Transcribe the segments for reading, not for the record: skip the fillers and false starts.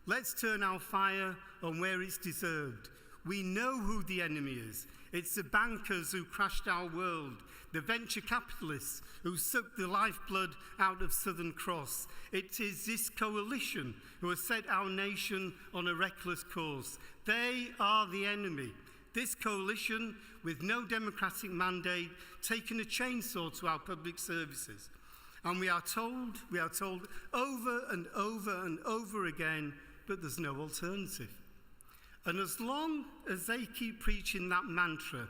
Let's turn our fire on where it's deserved. We know who the enemy is. It's the bankers who crashed our world, the venture capitalists who sucked the lifeblood out of Southern Cross. It is this coalition who has set our nation on a reckless course. They are the enemy. This coalition, with no democratic mandate, taking a chainsaw to our public services. And we are told over and over and over again, but there's no alternative. And as long as they keep preaching that mantra,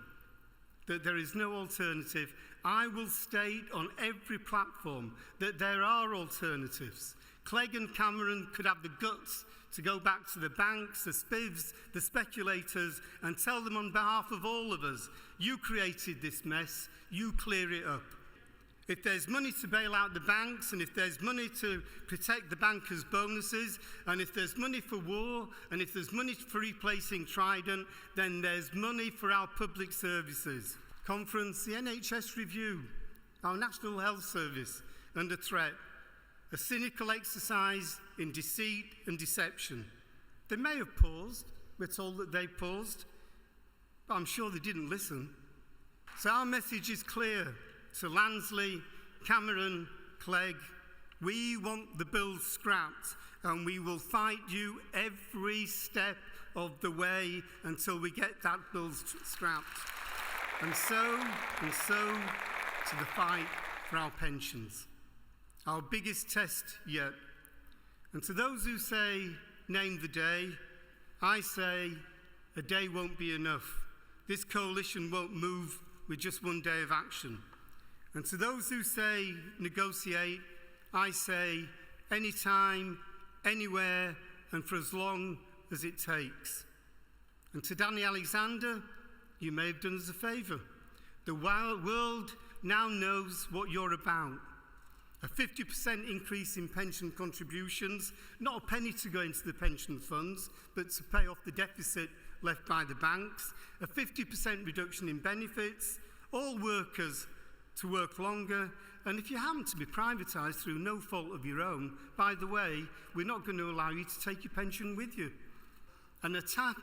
that there is no alternative, I will state on every platform that there are alternatives. Clegg and Cameron could have the guts to go back to the banks, the spivs, the speculators, and tell them on behalf of all of us, you created this mess, you clear it up. If there's money to bail out the banks, and if there's money to protect the bankers' bonuses, and if there's money for war, and if there's money for replacing Trident, then there's money for our public services. Conference, the NHS review, our National Health Service under threat, a cynical exercise in deceit and deception. They may have paused, we're told that they paused, but I'm sure they didn't listen. So our message is clear. To Lansley, Cameron, Clegg, we want the bill scrapped, and we will fight you every step of the way until we get that bill scrapped. And so to the fight for our pensions, our biggest test yet. And to those who say, name the day, I say, a day won't be enough. This coalition won't move with just one day of action. And to those who say negotiate, I say anytime, anywhere, and for as long as it takes. And to Danny Alexander, you may have done us a favour. The world now knows what you're about. A 50% increase in pension contributions, not a penny to go into the pension funds, but to pay off the deficit left by the banks. A 50% reduction in benefits, all workers to work longer, and if you happen to be privatised through no fault of your own, by the way, we're not going to allow you to take your pension with you. An attack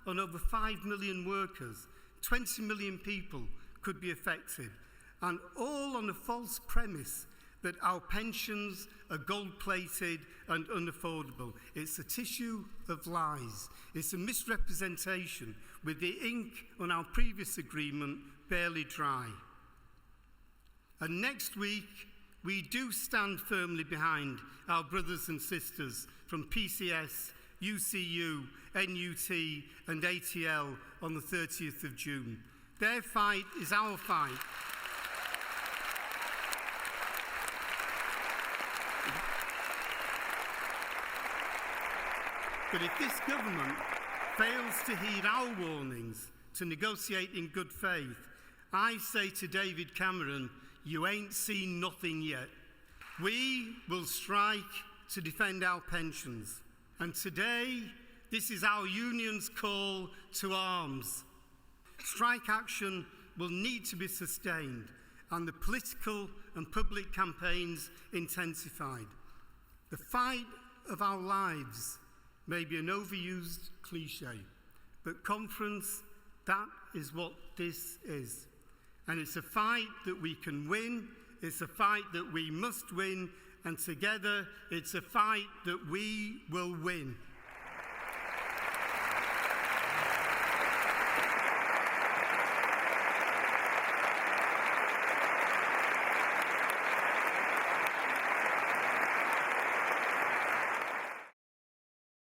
on over 5 million workers, 20 million people could be affected, and all on a false premise that our pensions are gold-plated and unaffordable. It's a tissue of lies. It's a misrepresentation with the ink on our previous agreement barely dry. And next week, we do stand firmly behind our brothers and sisters from PCS, UCU, NUT and ATL on the 30th of June. Their fight is our fight. But if this government fails to heed our warnings to negotiate in good faith, I say to David Cameron, you ain't seen nothing yet. We will strike to defend our pensions. And today, this is our union's call to arms. Strike action will need to be sustained, and the political and public campaigns intensified. The fight of our lives may be an overused cliche, but conference, that is what this is. And it's a fight that we can win, it's a fight that we must win, and together it's a fight that we will win.